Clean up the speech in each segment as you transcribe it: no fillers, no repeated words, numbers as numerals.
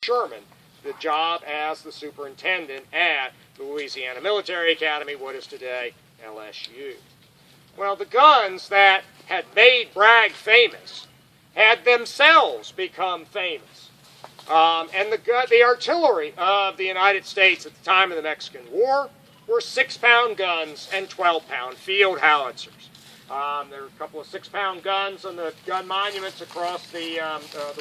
Sherman the job as the superintendent at the Louisiana Military Academy, what is today LSU. Well, the guns that had made Bragg famous had themselves become famous. And the artillery of the United States at the time of the Mexican War were 6-pound guns and 12-pound field howitzers. There are a couple of 6-pound guns on the gun monuments across the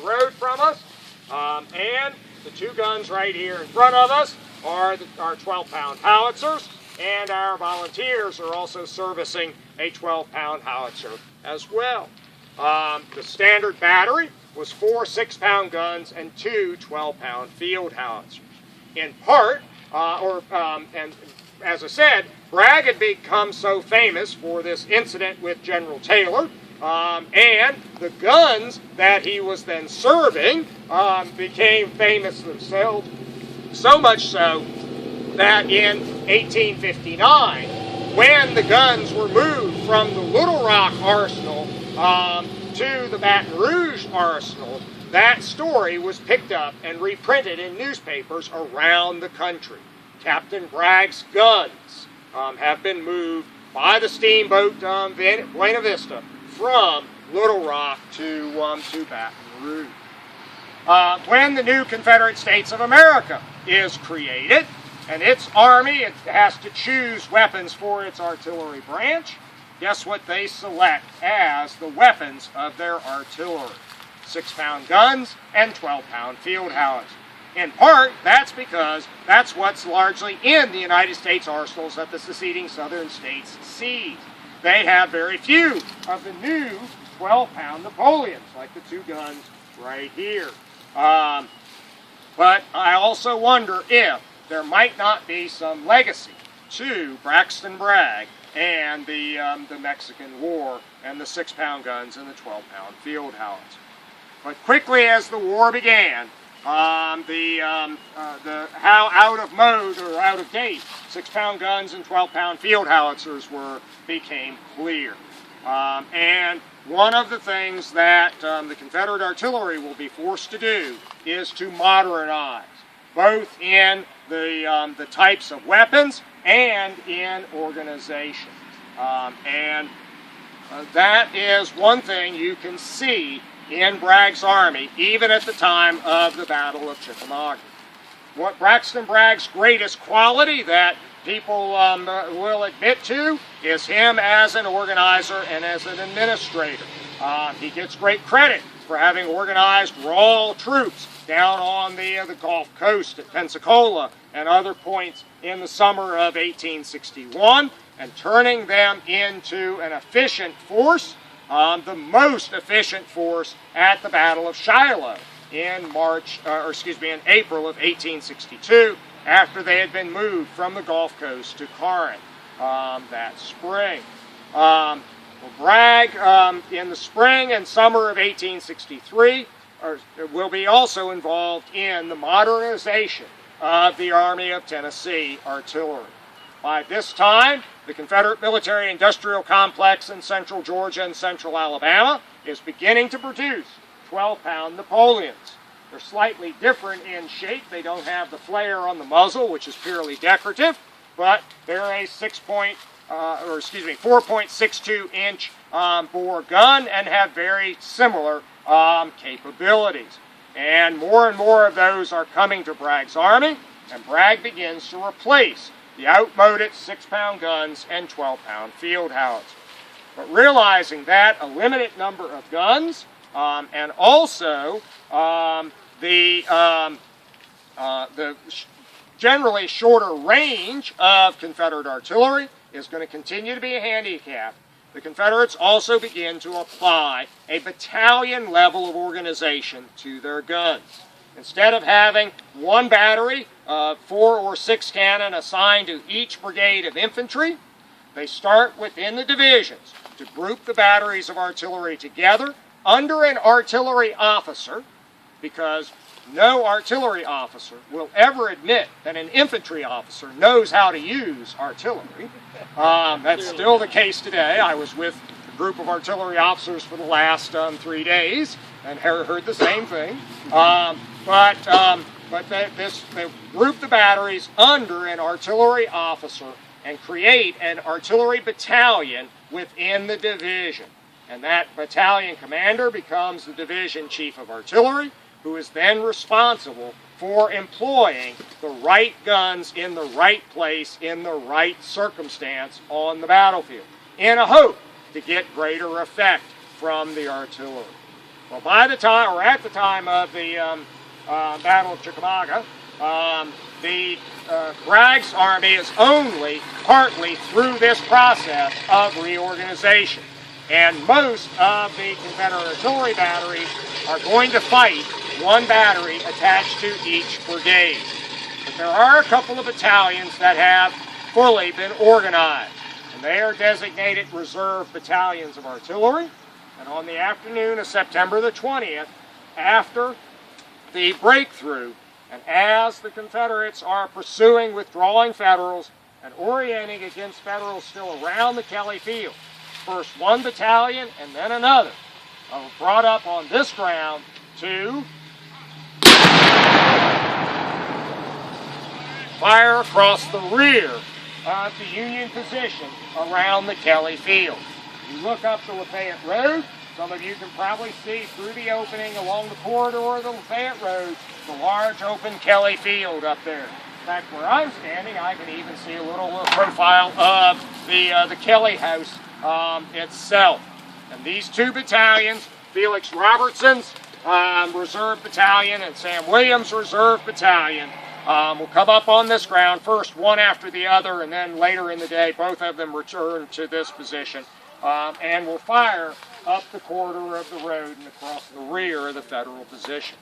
road from us. And the two guns right here in front of us are our 12-pound howitzers, and our volunteers are also servicing a 12-pound howitzer as well. The standard battery was 4 6-pound guns and 2 12-pound field howitzers. In part, and as I said, Bragg had become so famous for this incident with General Taylor, and the guns that he was then serving became famous themselves, so much so that in 1859, when the guns were moved from the Little Rock Arsenal to the Baton Rouge Arsenal, that story was picked up and reprinted in newspapers around the country. Captain Bragg's guns have been moved by the steamboat Buena Vista from Little Rock to Baton Rouge. When the new Confederate States of America is created, and its army it has to choose weapons for its artillery branch, guess what they select as the weapons of their artillery? 6-pound guns and 12-pound field howitzers. In part, that's because that's what's largely in the United States arsenals that the seceding southern states seized. They have very few of the new 12-pound Napoleons, like the two guns right here. But I also wonder if there might not be some legacy to Braxton Bragg and the Mexican War and the 6-pound guns and the 12-pound field howitzer. But quickly as the war began, how out of mode or out of date 6-pound guns and 12-pound field howitzers became clear. And one of the things that the Confederate artillery will be forced to do is to modernize, both in the types of weapons and in organization. That is one thing you can see in Bragg's army, even at the time of the Battle of Chickamauga. What Braxton Bragg's greatest quality that people will admit to is him as an organizer and as an administrator. He gets great credit for having organized raw troops down on the Gulf Coast at Pensacola and other points in the summer of 1861 and turning them into an efficient force, the most efficient force at the Battle of Shiloh in April of 1862, after they had been moved from the Gulf Coast to Corinth that spring. Bragg, in the spring and summer of 1863, will be also involved in the modernization of the Army of Tennessee artillery. By this time, the Confederate military-industrial complex in central Georgia and central Alabama is beginning to produce 12-pound Napoleons. They're slightly different in shape. They don't have the flare on the muzzle, which is purely decorative, but they're a 4.62-inch bore gun and have very similar capabilities. And more of those are coming to Bragg's army, and Bragg begins to replace the outmoded 6-pound guns and 12-pound field howitzers. But realizing that a limited number of guns and also the generally shorter range of Confederate artillery is going to continue to be a handicap, the Confederates also begin to apply a battalion level of organization to their guns. Instead of having one battery of 4 or 6 cannon assigned to each brigade of infantry, they start within the divisions to group the batteries of artillery together under an artillery officer, because no artillery officer will ever admit that an infantry officer knows how to use artillery. That's still the case today. I was with a group of artillery officers for the last 3 days and heard the same thing. they group the batteries under an artillery officer and create an artillery battalion within the division. And that battalion commander becomes the division chief of artillery, who is then responsible for employing the right guns in the right place in the right circumstance on the battlefield, in a hope to get greater effect from the artillery. Well, by the time, or at the time of the Battle of Chickamauga, Bragg's army is only partly through this process of reorganization. And most of the Confederate artillery batteries are going to fight one battery attached to each brigade. But there are a couple of battalions that have fully been organized, and they are designated reserve battalions of artillery. And on the afternoon of September the 20th, after the breakthrough, and as the Confederates are pursuing withdrawing Federals and orienting against Federals still around the Kelly Field, first one battalion and then another are brought up on this ground to fire across the rear of the Union position around the Kelly Field. You look up the Lafayette Road, some of you can probably see through the opening along the corridor of the Lafayette Road the large open Kelly Field up there. In fact, where I'm standing, I can even see a little profile of the Kelly House itself. And these two battalions, Felix Robertson's Reserve Battalion and Sam Williams' Reserve Battalion, will come up on this ground, first one after the other, and then later in the day both of them return to this position and will fire up the corridor of the road and across the rear of the Federal position.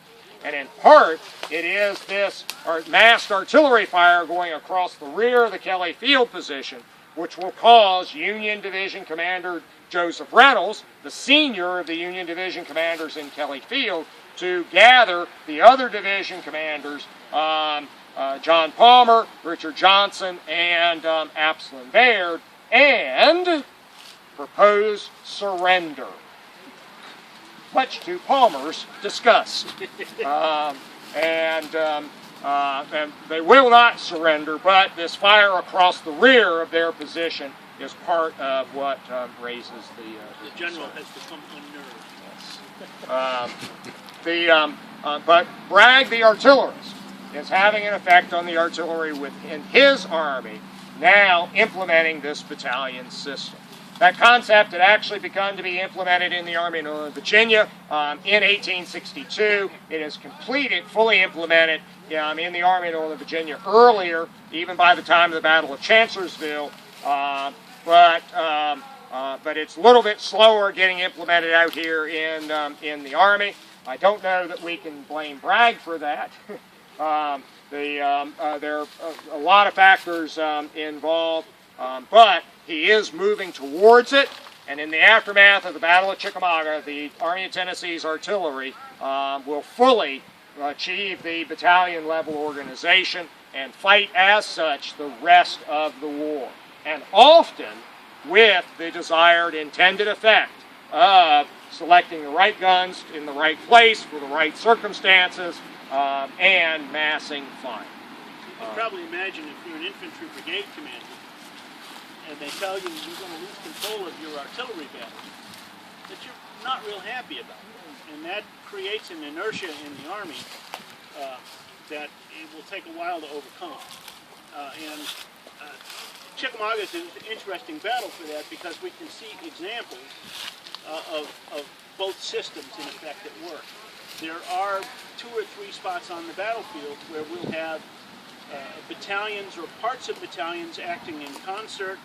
And in part, it is this massed artillery fire going across the rear of the Kelly Field position which will cause Union Division Commander Joseph Reynolds, the senior of the Union Division commanders in Kelly Field, to gather the other division commanders, John Palmer, Richard Johnson, and Absalom Baird, and propose surrender, much to Palmer's disgust. And they will not surrender, but this fire across the rear of their position is part of what raises the general has become unnerved. But Bragg, the artillerist, is having an effect on the artillery within his army, now implementing this battalion system. That concept had actually begun to be implemented in the Army of Northern Virginia in 1862. It is completed, fully implemented in the Army of Northern Virginia earlier, even by the time of the Battle of Chancellorsville. But it's a little bit slower getting implemented out here in the Army. I don't know that we can blame Bragg for that. There are a lot of factors involved, but he is moving towards it, and in the aftermath of the Battle of Chickamauga, the Army of Tennessee's artillery will fully achieve the battalion level organization and fight as such the rest of the war, and often with the desired intended effect of selecting the right guns in the right place for the right circumstances and massing fire. You can probably imagine if you're an infantry brigade commander and they tell you you're going to lose control of your artillery battery, that you're not real happy about it. And that creates an inertia in the Army that it will take a while to overcome. Chickamauga is an interesting battle for that because we can see examples of both systems in effect at work. There are 2 or 3 spots on the battlefield where we'll have battalions or parts of battalions acting in concert.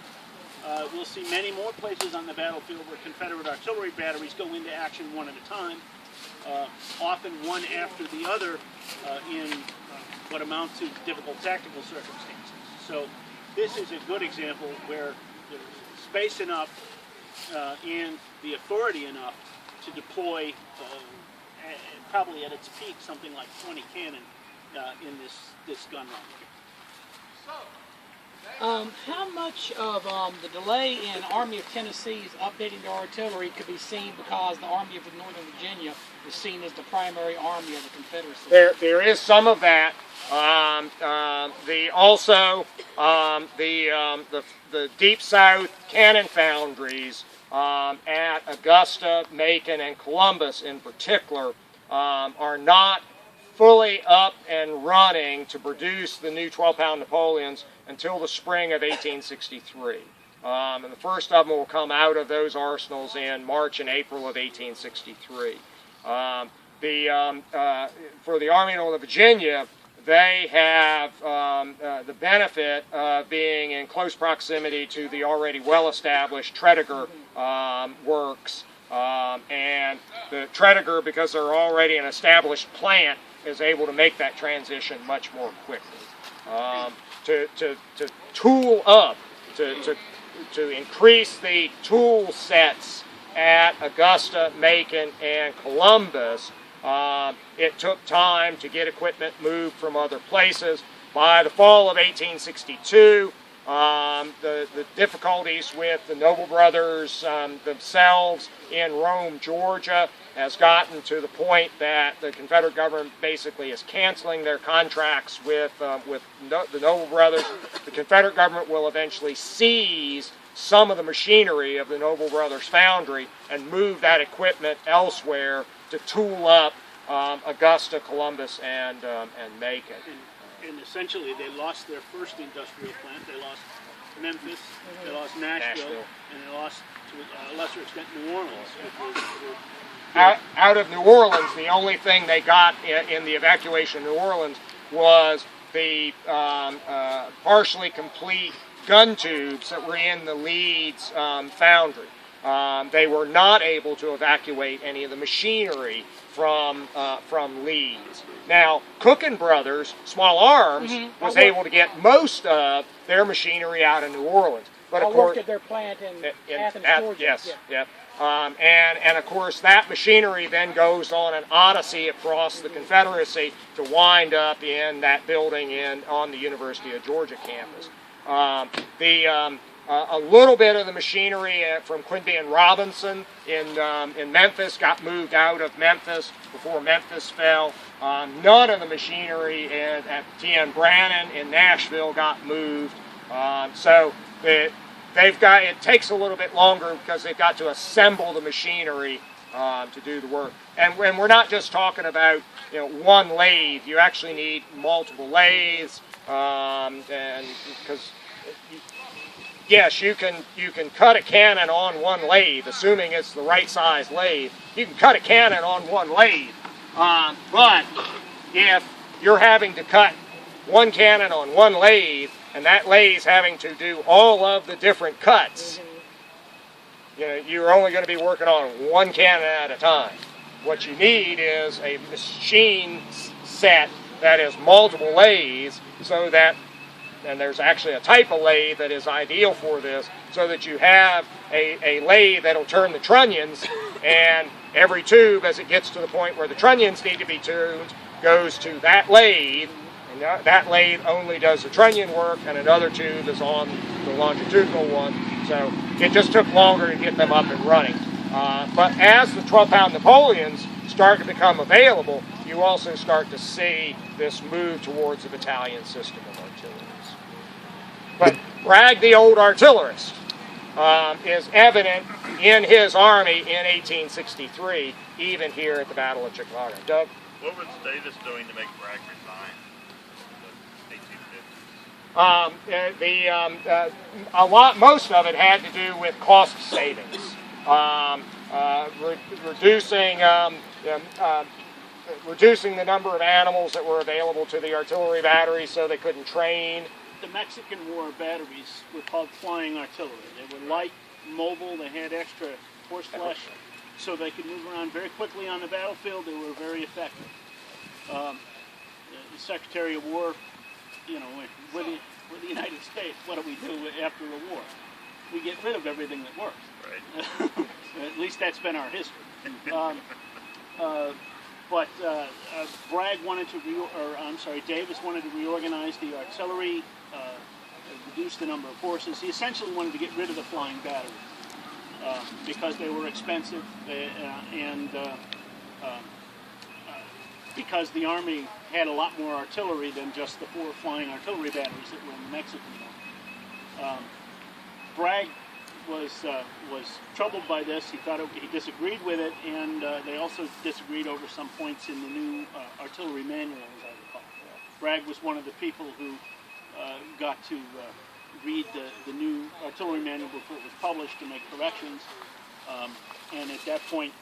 We'll see many more places on the battlefield where Confederate artillery batteries go into action one at a time, often one after the other in what amount to difficult tactical circumstances. So this is a good example where there's space enough and the authority enough to deploy probably at its peak something like 20 cannon in this gun line. So, How much of the delay in Army of Tennessee's updating their artillery could be seen because the Army of Northern Virginia is seen as the primary army of the Confederacy? There is some of that. The Deep South cannon foundries at Augusta, Macon, and Columbus in particular are not fully up and running to produce the new 12-pound Napoleons until the spring of 1863. And the first of them will come out of those arsenals in March and April of 1863. For the Army of Northern Virginia, they have the benefit of being in close proximity to the already well-established Tredegar works. And the Tredegar, because they're already an established plant, is able to make that transition much more quickly. To tool up, to increase the tool sets at Augusta, Macon, and Columbus, it took time to get equipment moved from other places. By the fall of 1862, the difficulties with the Noble brothers themselves in Rome, Georgia, has gotten to the point that the Confederate government basically is canceling their contracts with the Noble brothers. The Confederate government will eventually seize some of the machinery of the Noble brothers foundry and move that equipment elsewhere to tool up Augusta, Columbus, and Macon. And essentially, they lost their first industrial plant. They lost Memphis, they lost Nashville, and they lost, to a lesser extent, New Orleans. Out of New Orleans, the only thing they got in the evacuation of New Orleans was the partially complete gun tubes that were in the Leeds foundry. They were not able to evacuate any of the machinery from Leeds. Now, Cook and Brothers, Small Arms, was able to get most of their machinery out of New Orleans. But of course, worked at their plant in Athens, Georgia. Yes, yeah. And of course, that machinery then goes on an odyssey across the Confederacy to wind up in that building on the University of Georgia campus. A little bit of the machinery from Quinby and Robinson in Memphis got moved out of Memphis before Memphis fell. None of the machinery at T.N. Brannan in Nashville got moved. So it takes a little bit longer because they've got to assemble the machinery to do the work. And we're not just talking about one lathe. You actually need multiple lathes, and because yes, you can cut a cannon on one lathe, assuming it's the right size lathe. You can cut a cannon on one lathe, but if you're having to cut one cannon on one lathe, and that lathe's having to do all of the different cuts, you're only going to be working on one cannon at a time. What you need is a machine set that is multiple lathes, so that, and there's actually a type of lathe that is ideal for this, so that you have a lathe that'll turn the trunnions, and every tube, as it gets to the point where the trunnions need to be tuned, goes to that lathe, and that lathe only does the trunnion work, and another tube is on the longitudinal one. So it just took longer to get them up and running. But as the 12-pound Napoleons start to become available, you also start to see this move towards a battalion system of artilleries. But Bragg, the old artillerist, is evident in his army in 1863, even here at the Battle of Chickamauga. Doug? What was Davis doing to make Bragg resign in the 1850s? Most of it had to do with cost savings, reducing the number of animals that were available to the artillery batteries, so they couldn't train. The Mexican War batteries were called flying artillery. They were light, mobile, they had extra horse flesh, so they could move around very quickly on the battlefield. They were very effective. The Secretary of War, with the United States, what do we do after the war? We get rid of everything that works. Right. At least that's been our history. But Bragg wanted to, Davis wanted to reorganize the artillery reduce the number of horses. He essentially wanted to get rid of the flying batteries because they were expensive and because the Army had a lot more artillery than just the 4 flying artillery batteries that were in the Mexican War. Bragg was troubled by this. He thought he disagreed with it, and they also disagreed over some points in the new artillery manual, as I recall. Bragg was one of the people who got to read the new artillery manual before it was published to make corrections, and at that point,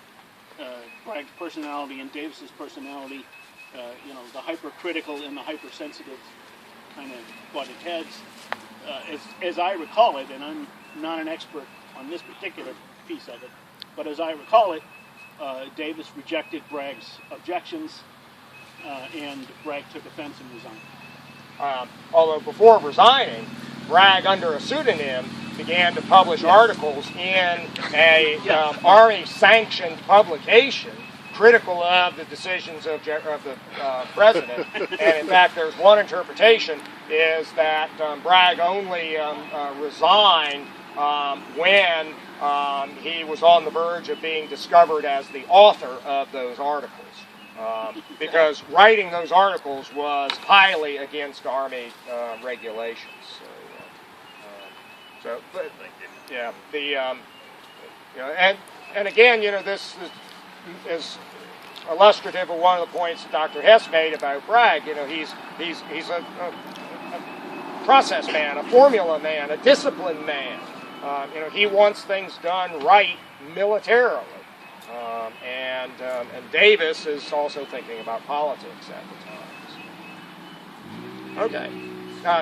Bragg's personality and Davis's personality, the hypercritical and the hypersensitive, kind of butted heads. As I recall it, and I'm not an expert on this particular piece of it, but as I recall it, Davis rejected Bragg's objections, and Bragg took offense and resigned. Although before resigning, Bragg, under a pseudonym, began to publish articles in a Army-sanctioned publication critical of the decisions of the president. And in fact, there's one interpretation is that Bragg only resigned when he was on the verge of being discovered as the author of those articles. Because writing those articles was highly against Army regulations. But yeah, and again, this is illustrative of one of the points that Dr. Hess made about Bragg. He's a process man, a formula man, a disciplined man. He wants things done right militarily. And Davis is also thinking about politics at the time. Okay.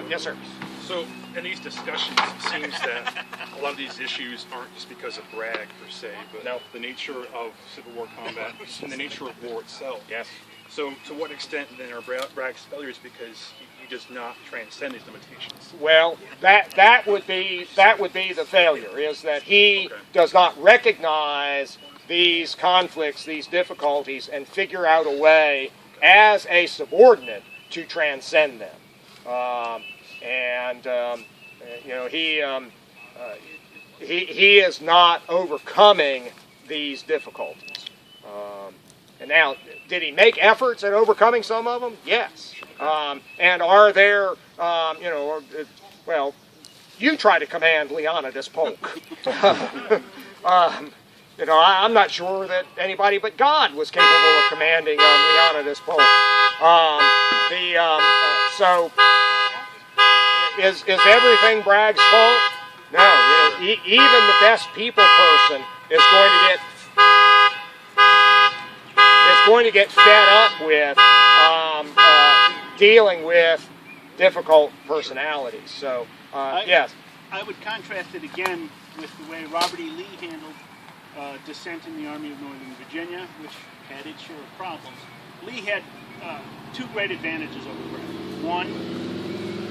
Yes, sir. So, in these discussions, it seems that a lot of these issues aren't just because of Bragg per se, but the nature of Civil War combat and the nature of war itself. Yes. So, to what extent then are Bragg's failures because he does not transcend these limitations? Well, that would be the failure, is that he does not recognize these conflicts, these difficulties, and figure out a way as a subordinate to transcend them. He is not overcoming these difficulties. And now, did he make efforts at overcoming some of them? Yes. And are there, you try to command Leonidas Polk. I'm not sure that anybody but God was capable of commanding Leonidas Polk. So, is everything Bragg's fault? No. Even the best people person is going to get fed up with dealing with difficult personalities. So, yes. I would contrast it again with the way Robert E. Lee handled dissent in the Army of Northern Virginia, which had its share of problems. Lee had 2 great advantages over Bragg. One,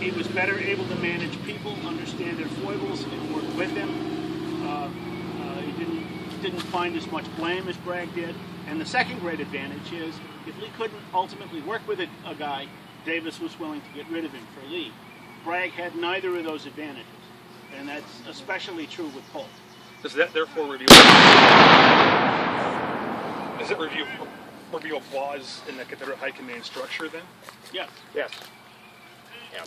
he was better able to manage people, understand their foibles, and work with them. He didn't find as much blame as Bragg did. And the second great advantage is, if Lee couldn't ultimately work with a guy, Davis was willing to get rid of him for Lee. Bragg had neither of those advantages, and that's especially true with Polk. Does that therefore reveal flaws in the Confederate High Command structure then? Yes. Yes. Yeah,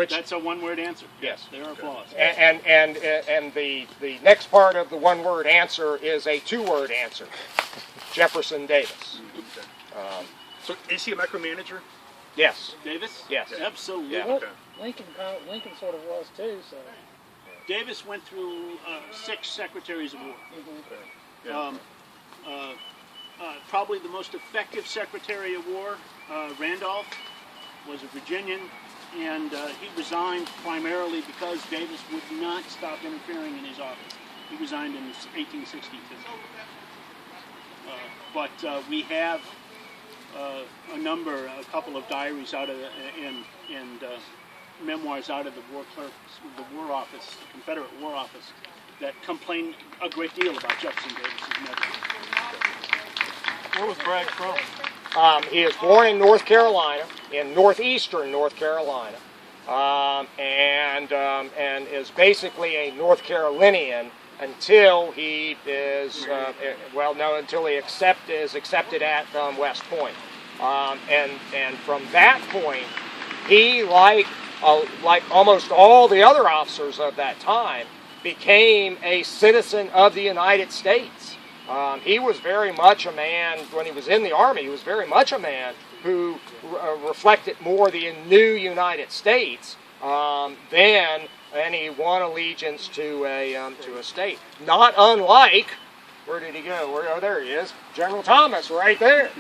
that's a one-word answer. Yes. There are flaws. And the next part of the one-word answer is a 2-word answer. Jefferson Davis. Okay. So is he a micromanager? Yes. Davis? Yes. Absolutely. Yeah. Well, Lincoln sort of was too. So Davis went through 6 secretaries of war. Okay. Yeah. Probably the most effective Secretary of War, Randolph, was a Virginian, and he resigned primarily because Davis would not stop interfering in his office. He resigned in 1862. But we have a couple of diaries out of and memoirs out of the War Clerks, the War Office, the Confederate War Office, that complain a great deal about Jefferson Davis's methods. Where was Bragg from? He is born in North Carolina, in northeastern North Carolina, and is basically a North Carolinian until he is until he is accepted at West Point, and from that point, he like almost all the other officers of that time became a citizen of the United States. He was very much a man, when he was in the Army, he was very much a man who reflected more the new United States than any one allegiance to a state. Not unlike, where did he go? Oh, there he is, General Thomas, right there.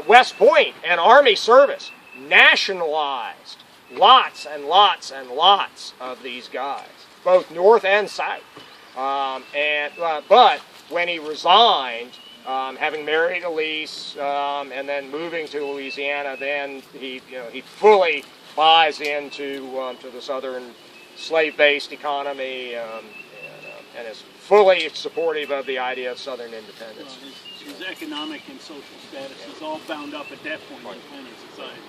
West Point and Army service nationalized lots and lots and lots of these guys, both North and South. But when he resigned, having married Elise and then moving to Louisiana, then he fully buys into to the Southern slave-based economy and is fully supportive of the idea of Southern independence. Well, his economic and social status is all bound up at that point in planning society.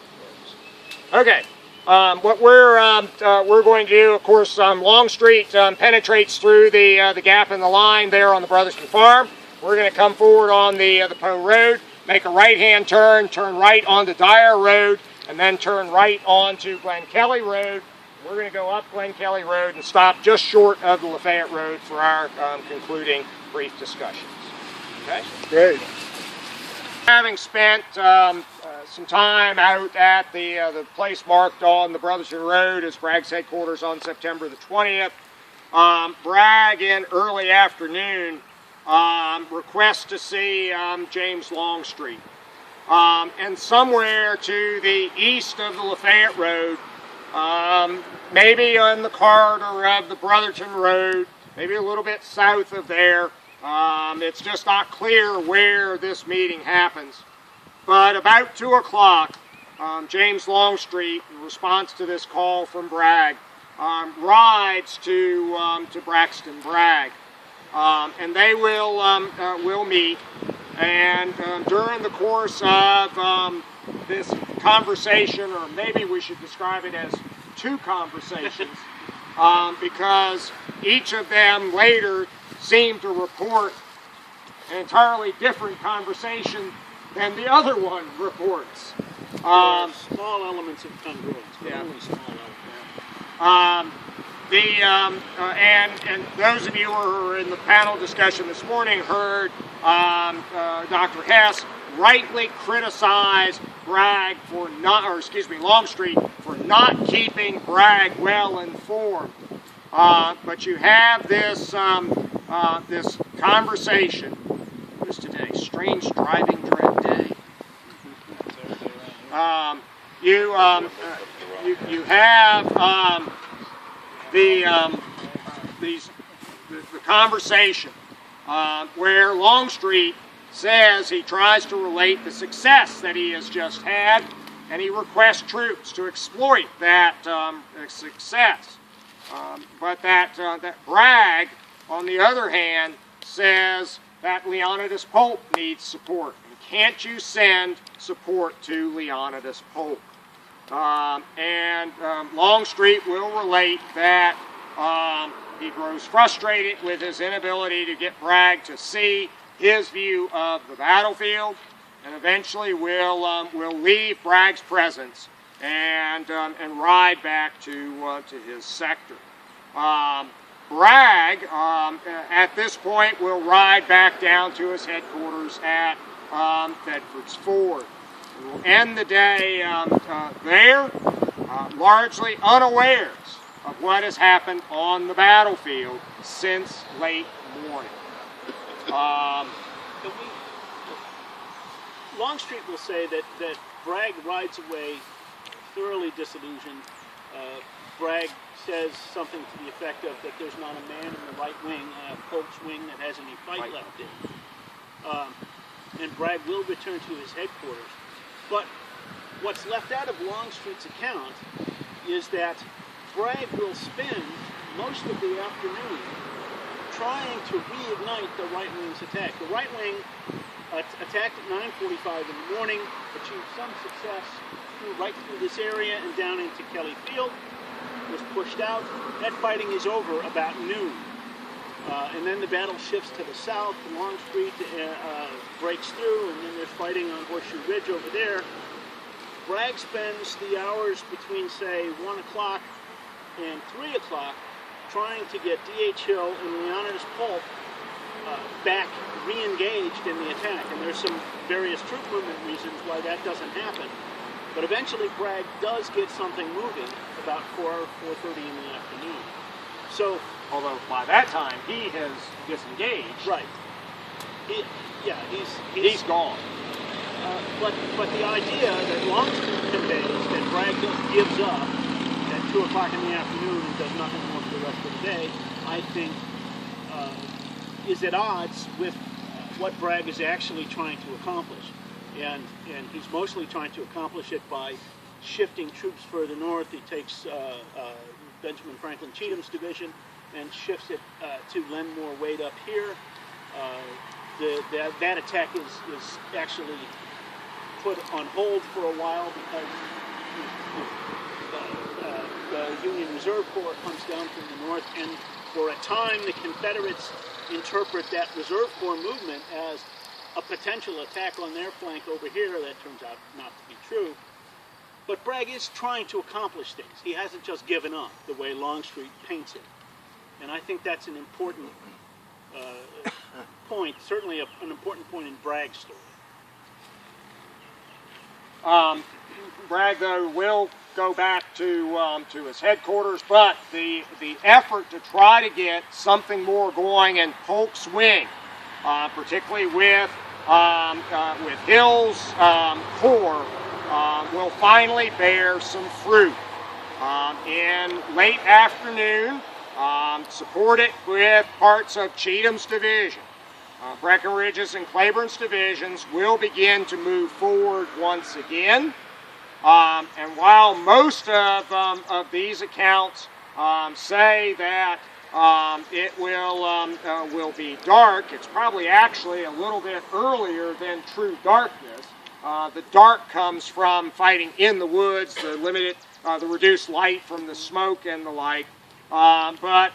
Okay. What we're going to do, of course, Longstreet penetrates through the gap in the line there on the Brotherston Farm. We're going to come forward on the Poe Road, make a right-hand turn, turn right onto Dyer Road, and then turn right onto Glen Kelly Road. We're going to go up Glen Kelly Road and stop just short of the Lafayette Road for our concluding brief discussions. Okay? Great. Having spent some time out at the place marked on the Brotherston Road as Bragg's headquarters on September the 20th, Bragg in early afternoon requests to see James Longstreet. And somewhere to the east of the Lafayette Road, maybe on the corridor of the Brotherton Road, maybe a little bit south of there. It's just not clear where this meeting happens. But about 2 o'clock, James Longstreet, in response to this call from Bragg, rides to Braxton Bragg. And they will meet. And during the course of this conversation, or maybe we should describe it as two conversations, because each of them later seemed to report an entirely different conversation than the other one reports. Small elements of congruence, but only small elements. And those of you who were in the panel discussion this morning heard Dr. Hess rightly criticize Bragg for Longstreet for not keeping Bragg well informed. But you have this this conversation. What is today? Strange driving dread day. You have the conversation where Longstreet says he tries to relate the success that he has just had, and he requests troops to exploit that success. But that Bragg, on the other hand, says that Leonidas Polk needs support. And can't you send support to Leonidas Polk? Longstreet will relate that he grows frustrated with his inability to get Bragg to see his view of the battlefield, and eventually will leave Bragg's presence and ride back to his sector. Bragg, at this point, will ride back down to his headquarters at Bedford's Ford. And we'll end the day there, largely unawares of what has happened on the battlefield since late morning. Longstreet will say that Bragg rides away thoroughly disillusioned. Bragg says something to the effect of that there's not a man in the right wing, Polk's wing, that has any fight left in. And Bragg will return to his headquarters. But what's left out of Longstreet's account is that Bragg will spend most of the afternoon trying to reignite the right wing's attack. The right wing attacked at 9:45 in the morning, achieved some success through right through this area and down into Kelly Field, was pushed out. That fighting is over about noon. And then the battle shifts to the south, and Longstreet breaks through, and then there's fighting on Horseshoe Ridge over there. Bragg spends the hours between, say, 1 o'clock and 3 o'clock trying to get D.H. Hill and Leonidas Polk back re-engaged in the attack. And there's some various troop movement reasons why that doesn't happen. But eventually Bragg does get something moving about 4:30 in the afternoon. So, Although by that time he has disengaged. right. He's gone. But the idea that Longstreet conveys that Bragg just gives up at 2 o'clock in the afternoon and does nothing more for the rest of the day, I think is at odds with what Bragg is actually trying to accomplish. And he's mostly trying to accomplish it by shifting troops further north. He takes Benjamin Franklin Cheatham's division and shifts it to lend more weight up here. That attack is actually put on hold for a while because the Union Reserve Corps comes down from the north, and for a time the Confederates interpret that Reserve Corps movement as a potential attack on their flank over here. That turns out not to be true. But Bragg is trying to accomplish things. He hasn't just given up the way Longstreet paints it. And I think that's an important point, certainly an important point in Bragg's story. Bragg, though, will go back to his headquarters, but the effort to try to get something more going in Polk's wing, particularly with Hill's corps, will finally bear some fruit. In late afternoon, supported with parts of Cheatham's division, Breckinridge's and Claiborne's divisions will begin to move forward once again. And while most of these accounts say that it will be dark, it's probably actually a little bit earlier than true darkness. The dark comes from fighting in the woods, the reduced light from the smoke and the like. But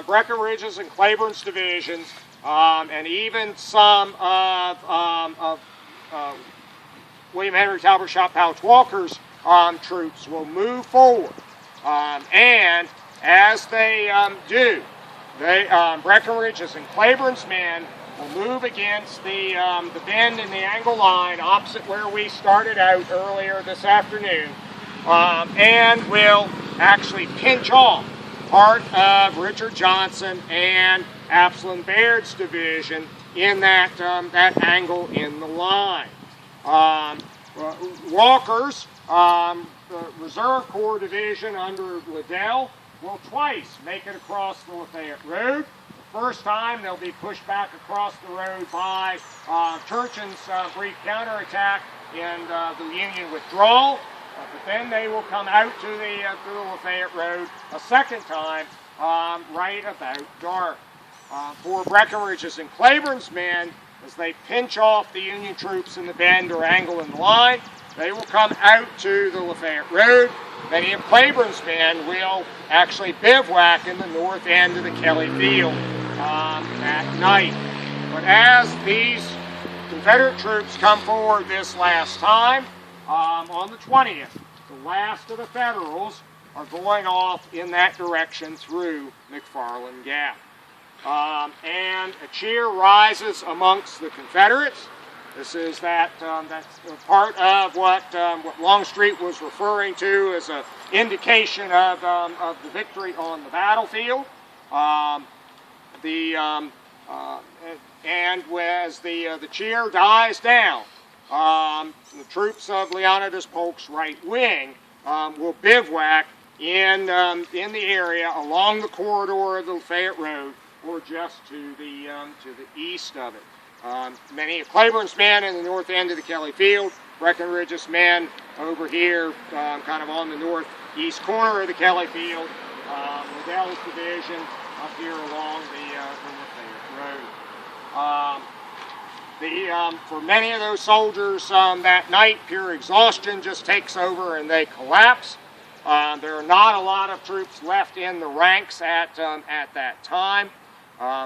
Breckinridge's and Claiborne's divisions, and even some of William Henry Talbot Shot Pouch Walker's troops will move forward. And as they do, Breckinridge's and Claiborne's men will move against the bend in the angle line opposite where we started out earlier this afternoon, and will actually pinch off part of Richard Johnson and Absalom Baird's division in that angle in the line. Walker's Reserve Corps division under Liddell will twice make it across the Lafayette Road. The first time they'll be pushed back across the road by Turchin's brief counterattack and the Union withdrawal. But then they will come out to the Lafayette Road a second time right about dark. For Breckinridge's and Claiborne's men, as they pinch off the Union troops in the bend or angle in the line, they will come out to the Lafayette Road. Many of Claiborne's men will actually bivouac in the north end of the Kelly Field that night. But as these Confederate troops come forward this last time, on the 20th, the last of the Federals are going off in that direction through McFarland Gap. And a cheer rises amongst the Confederates. This is that's part of what Longstreet was referring to as an indication of the victory on the battlefield. And as the cheer dies down, the troops of Leonidas Polk's right wing will bivouac in the area along the corridor of the Lafayette Road, or just to the east of it. Many of Claiborne's men in the north end of the Kelly Field, Breckinridge's men over here, kind of on the northeast corner of the Kelly Field, Liddell's division up here along the Lafayette Road. For many of those soldiers that night, pure exhaustion just takes over and they collapse. There are not a lot of troops left in the ranks at that time.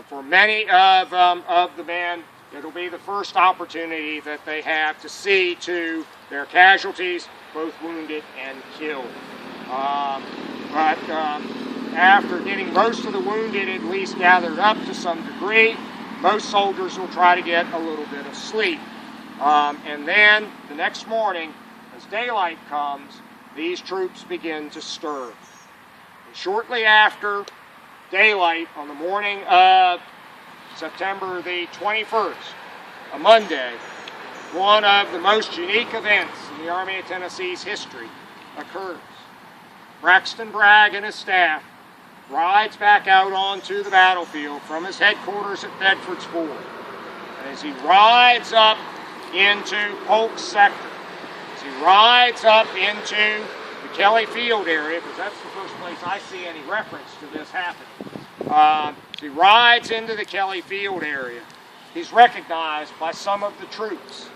For many of the men, it'll be the first opportunity that they have to see to their casualties, both wounded and killed. But after getting most of the wounded at least gathered up to some degree, most soldiers will try to get a little bit of sleep. And then the next morning, as daylight comes, these troops begin to stir. And shortly after daylight on the morning of September the 21st, a Monday, one of the most unique events in the Army of Tennessee's history occurs. Braxton Bragg and his staff rides back out onto the battlefield from his headquarters at Bedford's Ford. And as he rides up into Polk's sector, as he rides up into the Kelly Field area, because that's the first place I see any reference to this happening, as he rides into the Kelly Field area, he's recognized by some of the troops.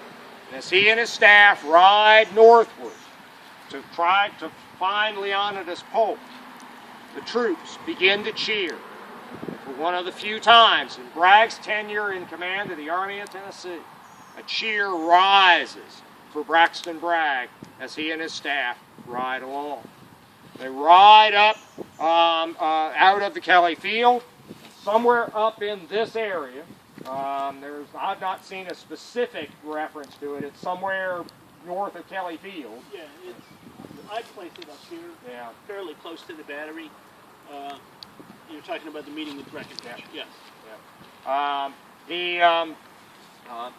And as he and his staff ride northward to try to find Leonidas Polk, the troops begin to cheer. For one of the few times in Bragg's tenure in command of the Army of Tennessee, a cheer rises for Braxton Bragg as he and his staff ride along. They ride up out of the Kelly Field, somewhere up in this area. I've not seen a specific reference to it. It's somewhere north of Kelly Field. Yeah, I placed it up here, fairly close to the battery. You're talking about the meeting with Breckenridge. Yes.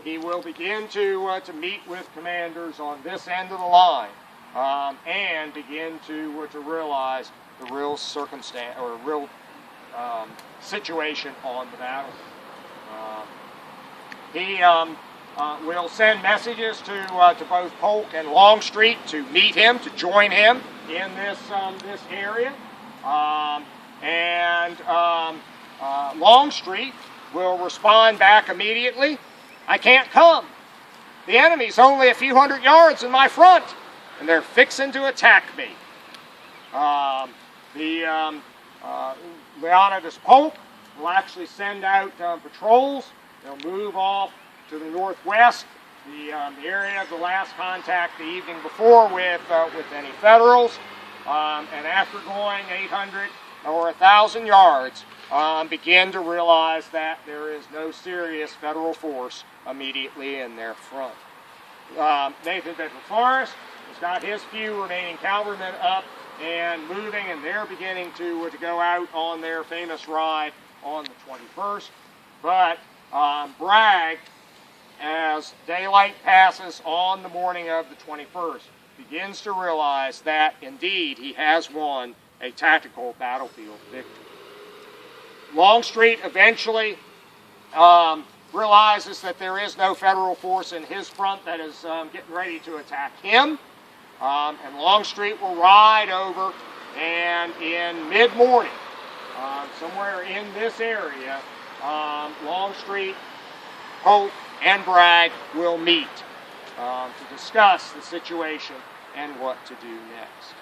He will begin to meet with commanders on this end of the line and begin to realize the real circumstance or real situation on the battlefield. He will send messages to both Polk and Longstreet to meet him, to join him in this area. Longstreet will respond back immediately, "I can't come. The enemy's only a few hundred yards in my front, and they're fixing to attack me." Leonidas Polk will actually send out patrols. They'll move off to the northwest, the area of the last contact the evening before with any Federals, and after going 800 or 1,000 yards, begin to realize that there is no serious Federal force immediately in their front. Nathan Bedford Forrest has got his few remaining cavalrymen up and moving, and they're beginning to go out on their famous ride on the 21st. But Bragg, as daylight passes on the morning of the 21st, begins to realize that indeed he has won a tactical battlefield victory. Longstreet eventually realizes that there is no Federal force in his front that is getting ready to attack him, and Longstreet will ride over, and in mid-morning, somewhere in this area, Longstreet, Polk, and Bragg will meet to discuss the situation and what to do next.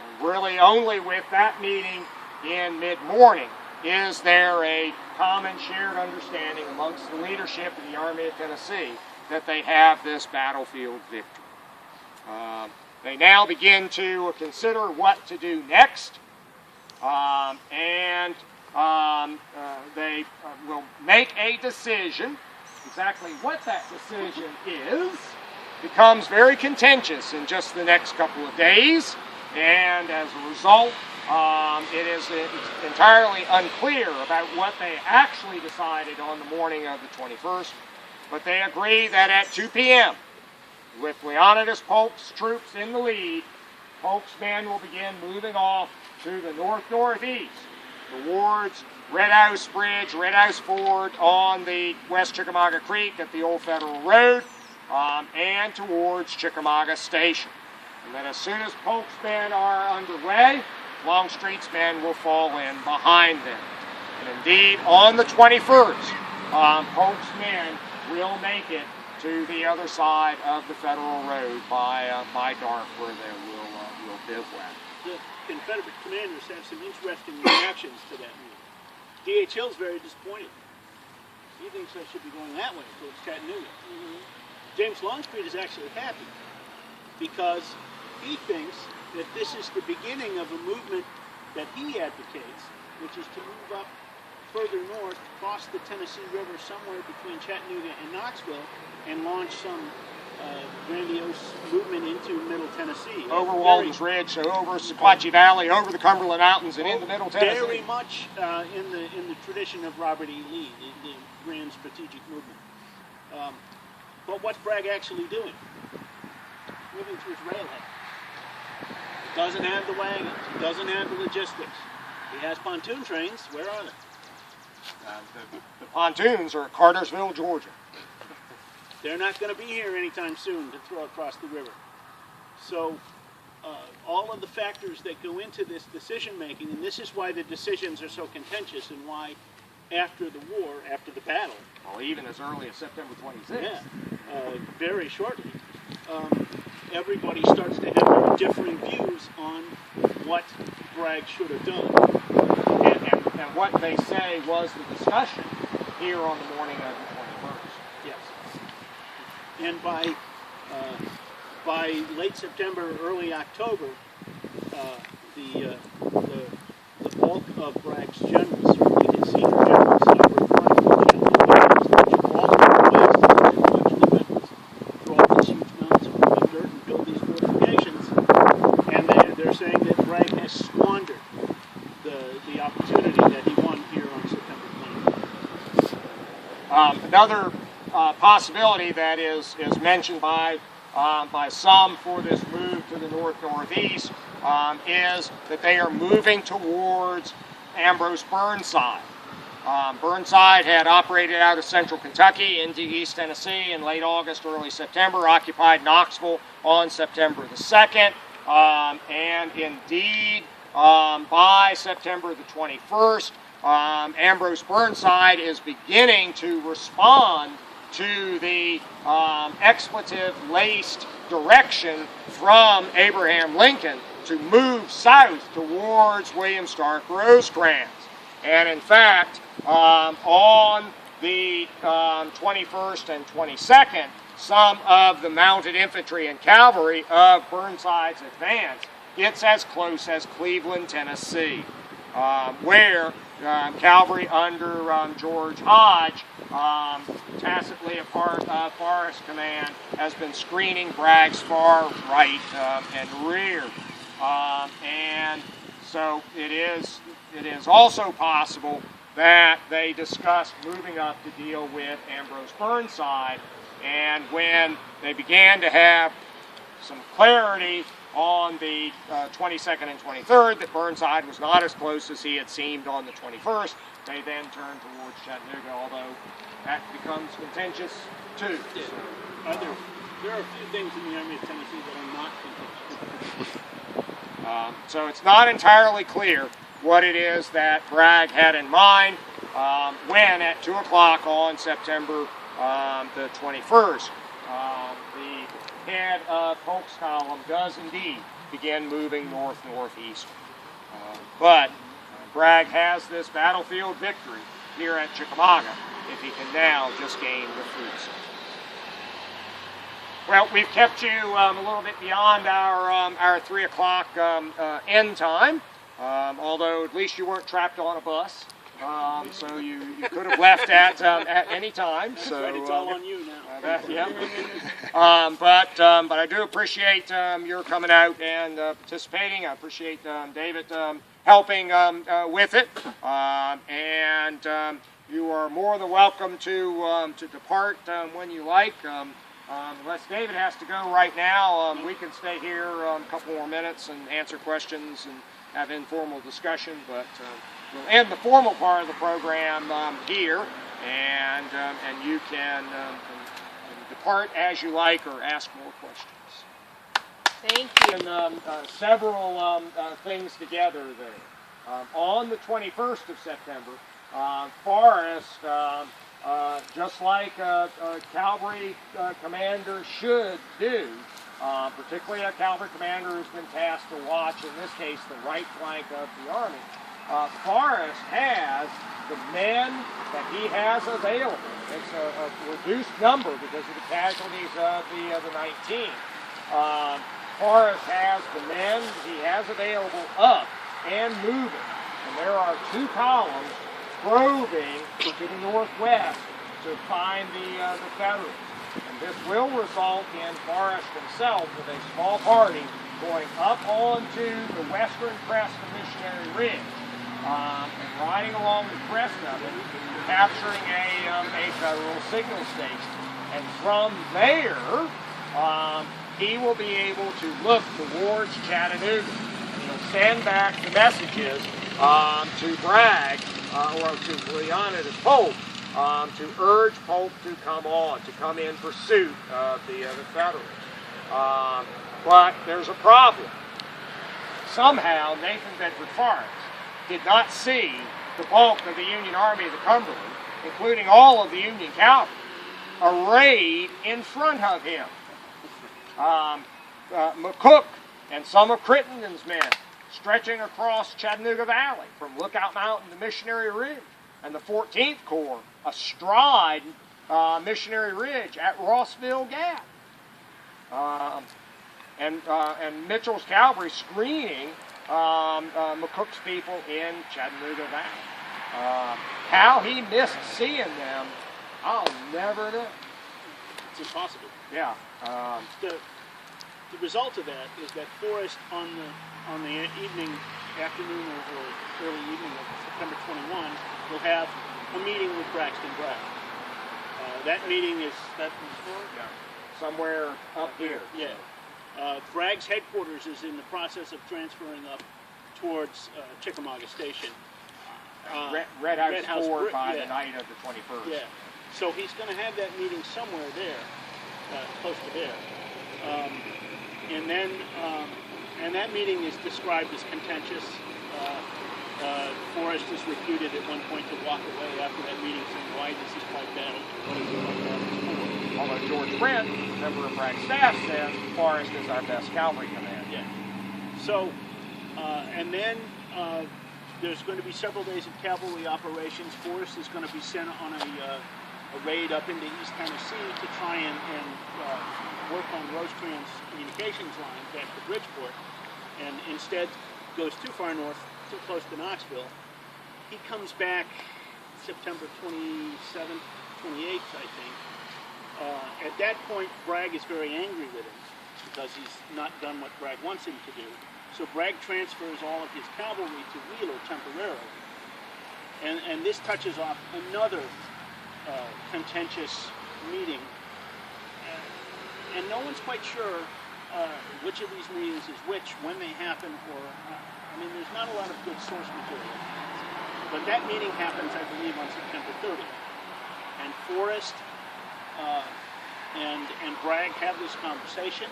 And really only with that meeting in mid-morning is there a common shared understanding amongst the leadership of the Army of Tennessee that they have this battlefield victory. They now begin to consider what to do next, and they will make a decision. Exactly what that decision is becomes very contentious in just the next couple of days, and as a result, it's entirely unclear about what they actually decided on the morning of the 21st, but they agree that at 2 p.m., with Leonidas Polk's troops in the lead, Polk's men will begin moving off to the north-northeast towards Red House Bridge, Red House Ford on the West Chickamauga Creek at the Old Federal Road, and towards Chickamauga Station. And then as soon as Polk's men are underway, Longstreet's men will fall in behind them. And indeed, on the 21st, Polk's men will make it to the other side of the federal road by dark, where they will bivouac. The Confederate commanders have some interesting reactions to that move. D.H. Hill's very disappointed. He thinks they should be going that way towards Chattanooga. James Longstreet is actually happy because he thinks that this is the beginning of a movement that he advocates, which is to move up further north, cross the Tennessee River somewhere between Chattanooga and Knoxville, and launch some grandiose movement into Middle Tennessee. Over Walden's Ridge, so over Sequatchie Valley, over the Cumberland Mountains, and into Middle Tennessee. Very much in the tradition of Robert E. Lee, the grand strategic movement. But what's Bragg actually doing? Moving to his railhead. He doesn't have the wagons. He doesn't have the logistics. He has pontoon trains. Where are they? The pontoons are at Cartersville, Georgia. They're not going to be here anytime soon to throw across the river. So all of the factors that go into this decision making, and this is why the decisions are so contentious, and why after the war, after the battle, well, even as early as September 26th. Yeah, very shortly, everybody starts to have differing views on what Bragg should have done. And what they say was the discussion here on the morning of the 21st. Yes. And by late September, early October, the bulk of Bragg's generals, certainly his senior generals, throw these huge mounds of dirt and build these fortifications, and they're saying that Bragg has squandered the opportunity that he won here on September 20th. Another possibility that is mentioned by some for this move to the northeast is that they are moving towards Ambrose Burnside. Burnside had operated out of central Kentucky into East Tennessee in late August, early September, occupied Knoxville on September the 2nd, and indeed by September the 21st, Ambrose Burnside is beginning to respond to the expletive-laced direction from Abraham Lincoln to move south towards William Stark Rosecrans. And in fact, on the 21st and 22nd, some of the mounted infantry and cavalry of Burnside's advance gets as close as Cleveland, Tennessee, where cavalry under George Hodge, tacitly a part of Forrest Command, has been screening Bragg's far right and rear. And so it is also possible that they discussed moving up to deal with Ambrose Burnside, and when they began to have some clarity on the 22nd and 23rd that Burnside was not as close as he had seemed on the 21st, they then turned towards Chattanooga, although that becomes contentious too. Yeah. There are a few things in the Army of Tennessee that are not contentious. So it's not entirely clear what it is that Bragg had in mind when at 2 o'clock on September the 21st, the head of Polk's column does indeed begin moving north-northeast. But Bragg has this battlefield victory here at Chickamauga if he can now just gain the fruits. Well, we've kept you a little bit beyond our 3 o'clock end time, although at least you weren't trapped on a bus. So you could have left at any time. So right, it's all on you now. But I do appreciate your coming out and participating. I appreciate David helping with it, and you are more than welcome to depart when you like. Unless David has to go right now, we can stay here a couple more minutes and answer questions and have informal discussion. But we'll end the formal part of the program here, and you can depart as you like or ask more questions. Thank you. And several things together there. On the 21st of September, Forrest just like a cavalry commander should do, particularly a cavalry commander who's been tasked to watch, in this case, the right flank of the army. Forrest has the men that he has available. It's a reduced number because of the casualties of the 19. Forrest has the men he has available up and moving. And there are two columns probing to the northwest to find the Federals. And this will result in Forrest himself with a small party going up onto the western crest of Missionary Ridge and riding along the crest of it, capturing a Federal signal station. And from there, he will be able to look towards Chattanooga. And he'll send back the messages to Bragg, or to Leonidas Pope, to urge Pope to come on, to come in pursuit of the Federals. But there's a problem. Somehow Nathan Bedford Forrest did not see the bulk of the Union Army of the Cumberland, including all of the Union cavalry, arrayed in front of him. McCook and some of Crittenden's men stretching across Chattanooga Valley from Lookout Mountain to Missionary Ridge, and the 14th Corps astride Missionary Ridge at Rossville Gap, and Mitchell's cavalry screening McCook's people in Chattanooga Valley. How he missed seeing them, I'll never know. It's impossible. Yeah. The result of that is that Forrest on the afternoon or early evening of September 21 will have a meeting with Braxton Bragg. That meeting is Somewhere up here. Yeah. Bragg's headquarters is in the process of transferring up towards Chickamauga Station. Red House Ford by the night of the 21st. Yeah. So he's going to have that meeting somewhere there, close to there. And that meeting is described as contentious. Forrest is reputed at one point to walk away after that meeting saying, "Why does this fight battle? What is it like that before?" Although George Brent, member of Bragg's staff, says Forrest is our best cavalry command. Yeah. So, and then there's going to be several days of cavalry operations. Forrest is going to be sent on a raid up into East Tennessee to try and work on Rosecrans communications lines back to Bridgeport, and instead goes too far north, too close to Knoxville. He comes back September 27th, 28th, I think. At that point, Bragg is very angry with him because he's not done what Bragg wants him to do. So Bragg transfers all of his cavalry to Wheeler temporarily. And this touches off another contentious meeting. And no one's quite sure which of these meetings is which, when they happen, or, there's not a lot of good source material. But that meeting happens, I believe, on September 30th. And Forrest and Bragg have this conversation.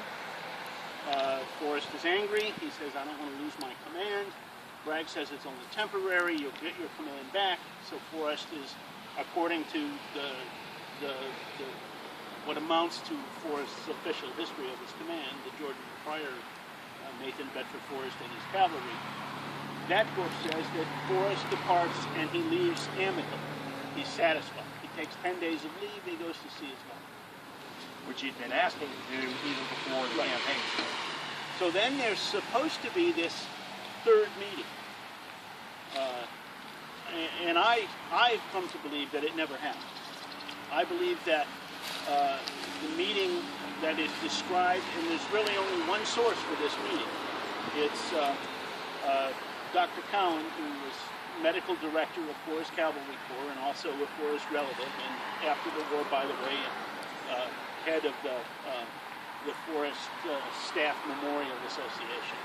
Forrest is angry. He says, "I don't want to lose my command." Bragg says it's only temporary. You'll get your command back. So Forrest is, according to what amounts to Forrest's official history of his command, the Jordan Pryor, Nathan Bedford Forrest and his cavalry, that book says that Forrest departs and he leaves amicably. He's satisfied. He takes 10 days of leave. He goes to see his mother, which he'd been asking to do even before the campaign. So then there's supposed to be this third meeting. And I've come to believe that it never happened. I believe that the meeting that is described, and there's really only one source for this meeting. It's Dr. Cowan, who was medical director of Forrest Cavalry Corps and also a Forrest relative, and after the war, by the way, head of the Forrest Staff Memorial Association.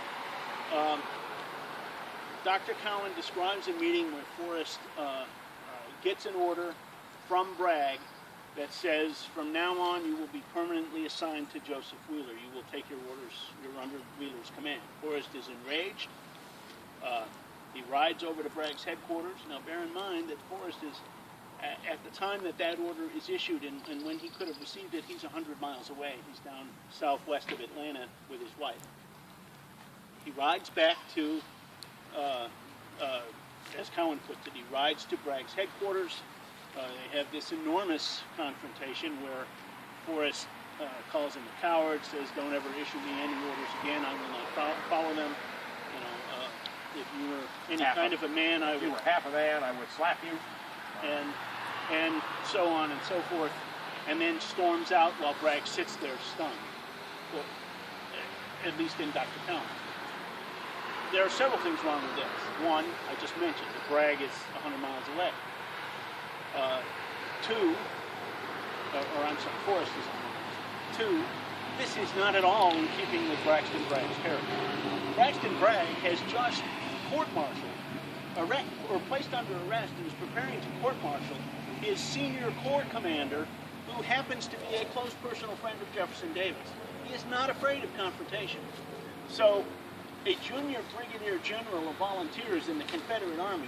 Dr. Cowan describes a meeting where Forrest gets an order from Bragg that says, from now on you will be permanently assigned to Joseph Wheeler. You will take your orders, you're under Wheeler's command. Forrest is enraged. He rides over to Bragg's headquarters. Now bear in mind that Forrest is at the time that that order is issued, and when he could have received it, he's 100 miles away. He's down southwest of Atlanta with his wife. He rides back to, as Cowan puts it, he rides to Bragg's headquarters. They have this enormous confrontation where Forrest calls him a coward, says, "Don't ever issue me any orders again. I will not follow them. You know, if you were any kind of a man, I would." If you were half a man, I would slap you. And so on and so forth, and then storms out while Bragg sits there stunned. Well, at least in Dr. Cowan. There are several things wrong with this. One, I just mentioned, that Bragg is 100 miles away. Two, I'm sorry, Forrest is 100 miles. Two, this is not at all in keeping with Braxton Bragg's character. Braxton Bragg has just court-martialed, or placed under arrest, and is preparing to court-martial his senior corps commander, who happens to be a close personal friend of Jefferson Davis. He is not afraid of confrontation. So, a junior brigadier general of volunteers in the Confederate Army